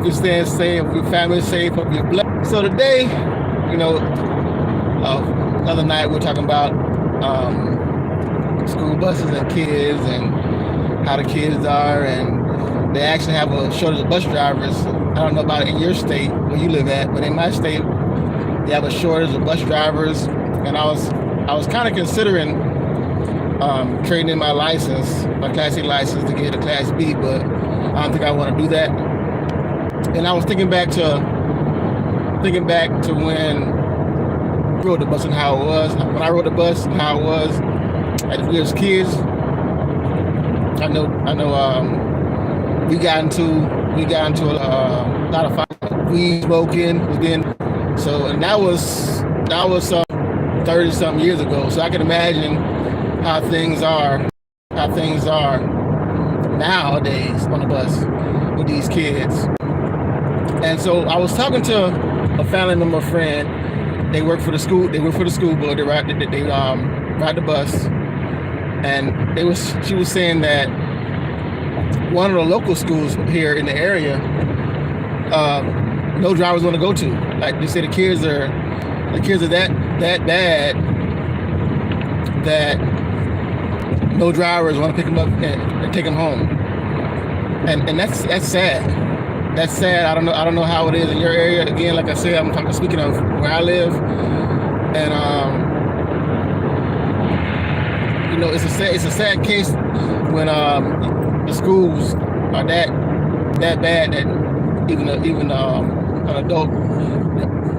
you're staying safe, your family's safe, hope you're blessed. So today, you know, other night we are talking about school buses and kids and how the kids are, and they actually have a shortage of bus drivers. I don't know about in your state where you live at, but in my state, they have a shortage of bus drivers. And I was kind of considering trading in my license, my Class A license, to get a Class B, but I don't think I want to do that. And I was thinking back to when I rode the bus and how it was. When I rode the bus and how it was as we was kids. I know. We got into a lot of fights, weed smoking, and that was 30 something years ago. So I can imagine how things are nowadays on the bus with these kids. And so I was talking to a family member friend. They work for the school. They work for the school board. They ride the bus. And she was saying that one of the local schools here in the area, no drivers want to go to. Like they say, the kids are that bad that no drivers want to pick them up and take them home. And that's sad. That's sad. I don't know how it is in your area. Again, like I said, I'm speaking of where I live, and it's a sad case when the schools are that bad that even an adult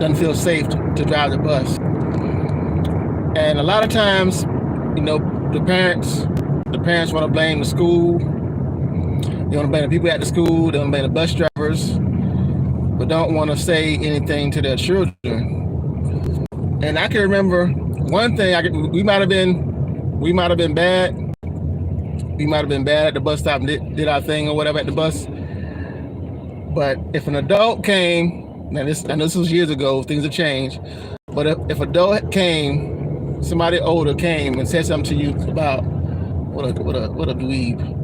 doesn't feel safe to drive the bus. And a lot of times, the parents want to blame the school. They want to blame the people at the school. They want to blame the bus drivers, but don't want to say anything to their children. And I can remember one thing. We might have been bad. We might have been bad at the bus stop and did our thing or whatever at the bus. But if an adult came, I know this was years ago, things have changed. But if adult came, somebody older came and said something to you about what a dweeb.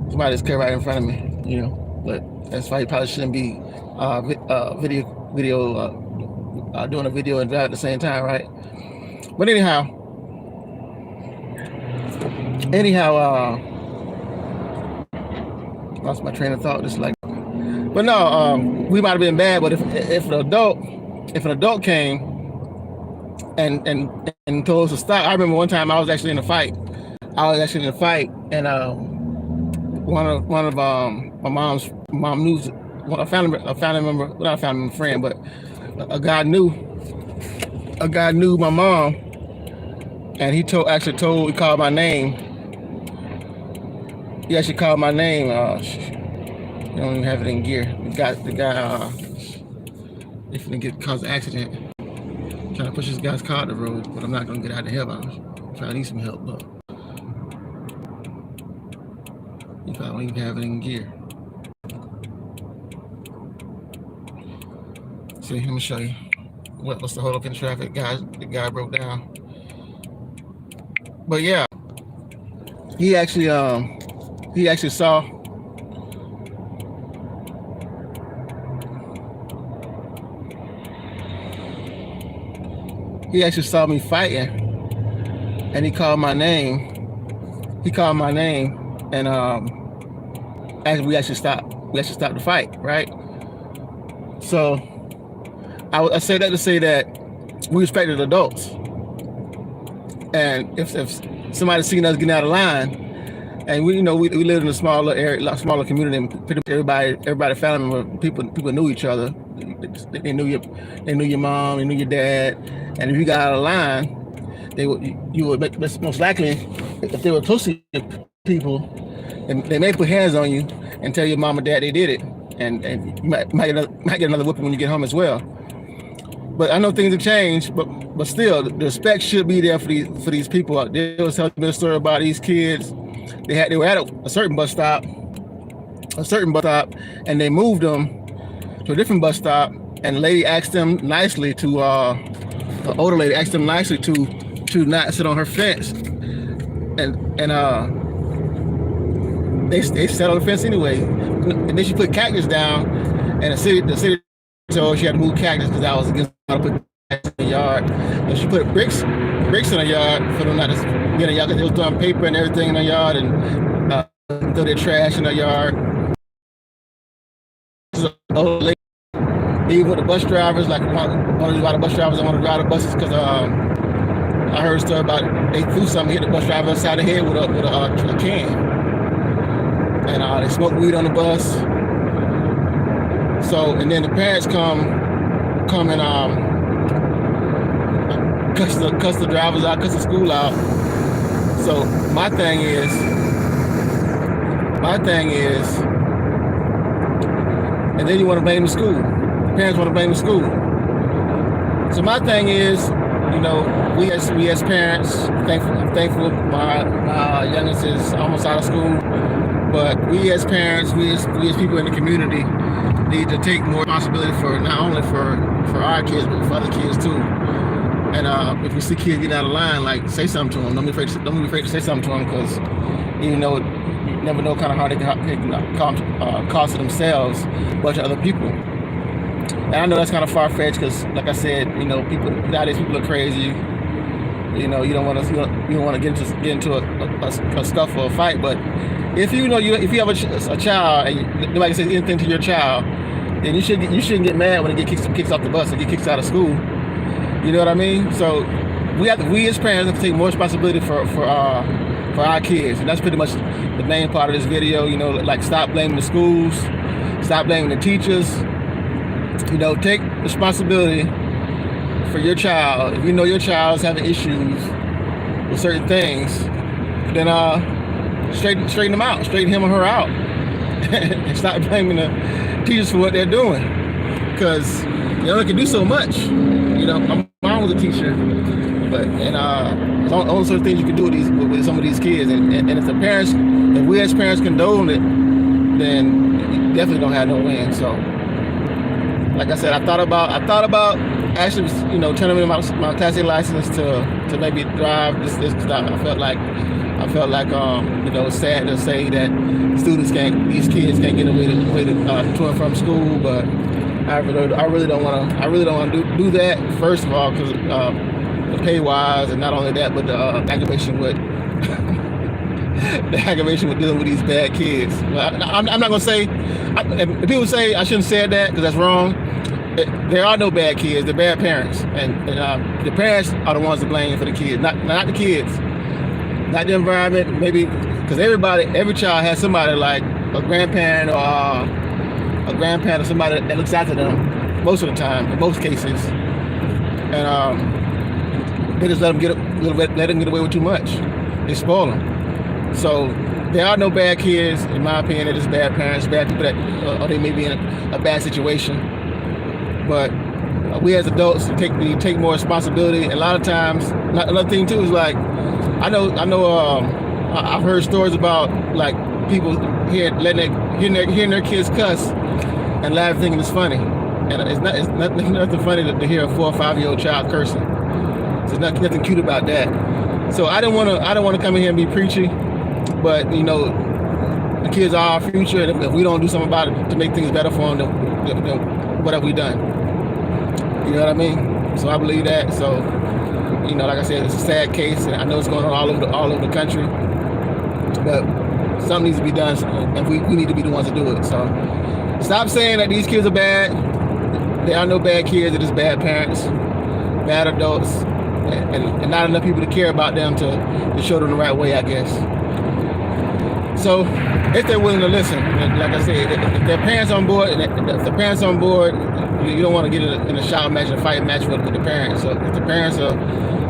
Somebody's cut right in front of me, But that's why you probably shouldn't be doing a video and drive at the same time, right? But anyhow, lost my train of thought. But no, we might have been bad. But if an adult came and told us to stop, I remember one time I was actually in a fight. And one of my mom knew a family member, not a family friend, but a guy knew my mom, and he called my name. He actually called my name. You don't even have it in gear. The guy, if he cause an accident, trying to push this guy's car up the road, but I'm not gonna get out of the help. I'm trying to need some help, but you probably don't even have it in gear. See, let me show you. What's the hold up in traffic? The guy broke down. But yeah, he actually saw. He actually saw me fighting, and he called my name. And we actually stopped the fight, right? So I say that to say that we respected adults, and if somebody seen us getting out of line, and we lived in a smaller area, smaller community, and pretty much everybody family member, people knew each other. They knew your mom, they knew your dad, and if you got out of line, you would most likely, if they were close to people, and they may put hands on you and tell your mom or dad they did it, and you might get another whooping when you get home as well. But I know things have changed, but still, the respect should be there for these people out there. They was telling me a story about these kids. They were at a certain bus stop, and they moved them to a different bus stop, and the lady asked them nicely to, the older lady asked them nicely to not sit on her fence, and they sat on the fence anyway. And then she put cactus down, and the city told her she had to move cactus because I was against her to put cactus in the yard. And she put bricks in the yard for them not to get in the yard because they was throwing paper and everything in the yard and throw their trash in the yard. Old lady, even with the bus drivers, like one of the bus drivers, I want to drive the buses because I heard a story about they threw something, hit the bus driver upside the head with a can, and they smoked weed on the bus. So, and then the parents come and cuss the drivers out, cuss the school out. So my thing is, and then you want to blame the school. The parents want to blame the school. So my thing is, you know, we as parents, I'm thankful my youngest is almost out of school, but we as parents, we as people in the community need to take more responsibility for not only for our kids, but for other kids too. And if we see kids getting out of line, like, say something to them. Don't be afraid to say something to them, because even though you never know kind of how they can cause to themselves, but to other people. And I know that's kind of far-fetched because, like I said, you know, nowadays people are crazy. You know, you don't want to get into a scuffle or a fight. But if you have a child and nobody says anything to your child, then you shouldn't get mad when they get kicked off the bus or get kicked out of school. You know what I mean? So we as parents have to take more responsibility for our kids, and that's pretty much the main part of this video. You know, like, stop blaming the schools, stop blaming the teachers. You know, take responsibility for your child. If you know your child's having issues with certain things, then straighten them out, straighten him or her out, and stop blaming the teachers for what they're doing, because they can do so much. You know, my mom was a teacher, but only certain things you can do with some of these kids, and if we as parents condone it, then you definitely don't have no win. So, like I said, I thought about actually, you know, turning in my Class A license to maybe drive this because I felt like you know, it's sad to say that these kids can't get away to and from school, but I really don't want to do that. First of all, because the pay wise, and not only that, but the aggravation with dealing with these bad kids. Well, I'm not gonna say. If people say I shouldn't say that because that's wrong. There are no bad kids. They're bad parents, and the parents are the ones to blame for the kids, not the kids, not the environment. Maybe because every child has somebody like a grandparent or somebody that looks after them most of the time, in most cases, and they just let them get away with too much. They spoil them. So there are no bad kids, in my opinion. They're just bad parents, bad people or they may be in a bad situation. But we as adults take more responsibility. A lot of times, another thing too is like, I know. I've heard stories about like people hearing their kids cuss and laughing, thinking it's funny, and it's nothing funny to hear a 4 or 5 year old child cursing. There's nothing cute about that. So I don't want to come in here and be preachy, but you know, the kids are our future, and if we don't do something about it to make things better for them, then what have we done? You know what I mean? So I believe that. So, you know, like I said, it's a sad case, and I know it's going on all over the country, but something needs to be done, and we need to be the ones to do it. So stop saying that these kids are bad. There are no bad kids. They're just bad parents, bad adults, and not enough people to care about them to show them the right way, I guess. So if they're willing to listen, like I said, if their parents on board, you don't want to get in a shout match, a fight match with the parents. So if the parents are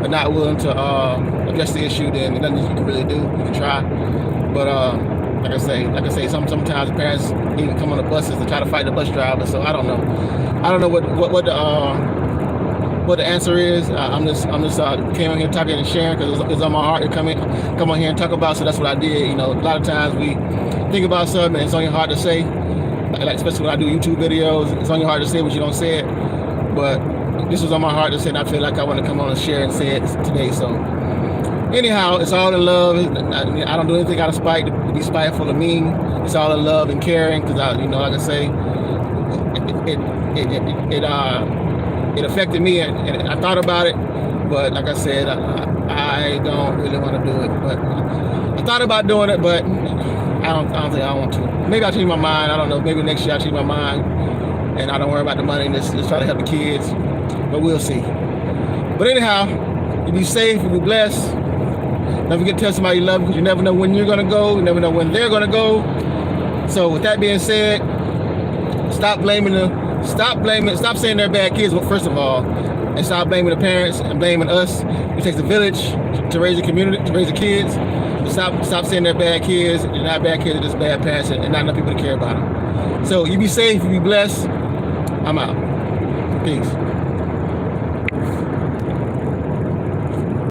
not willing to address the issue, then there's nothing you can really do. You can try, but like I say, sometimes parents even come on the buses to try to fight the bus driver. So I don't know what the answer is. I'm just came on here talking and sharing because it's on my heart to come on here and talk about. So that's what I did. You know, a lot of times we think about something and it's on your heart to say. Like especially when I do YouTube videos, it's on your heart to say what you don't say it. But this was on my heart to say, and I feel like I want to come on and share and say it today. So anyhow, it's all in love. I don't do anything out of spite to be spiteful or mean. It's all in love and caring because like I say, it affected me, and I thought about it, but like I said, I don't really want to do it. But I thought about doing it, but I don't think I want to. Maybe I'll change my mind. I don't know. Maybe next year I'll change my mind, and I don't worry about the money and just try to help the kids. But we'll see. But anyhow, you be safe, you be blessed. Don't forget to tell somebody you love them, because you never know when you're gonna go. You never know when they're gonna go. So with that being said, stop saying they're bad kids, well, first of all, and stop blaming the parents and blaming us. It takes a village to raise a community, to raise the kids. Stop saying they're bad kids. They're not bad kids, they're just bad parents and not enough people to care about them. So you be safe, you be blessed. I'm out. Peace.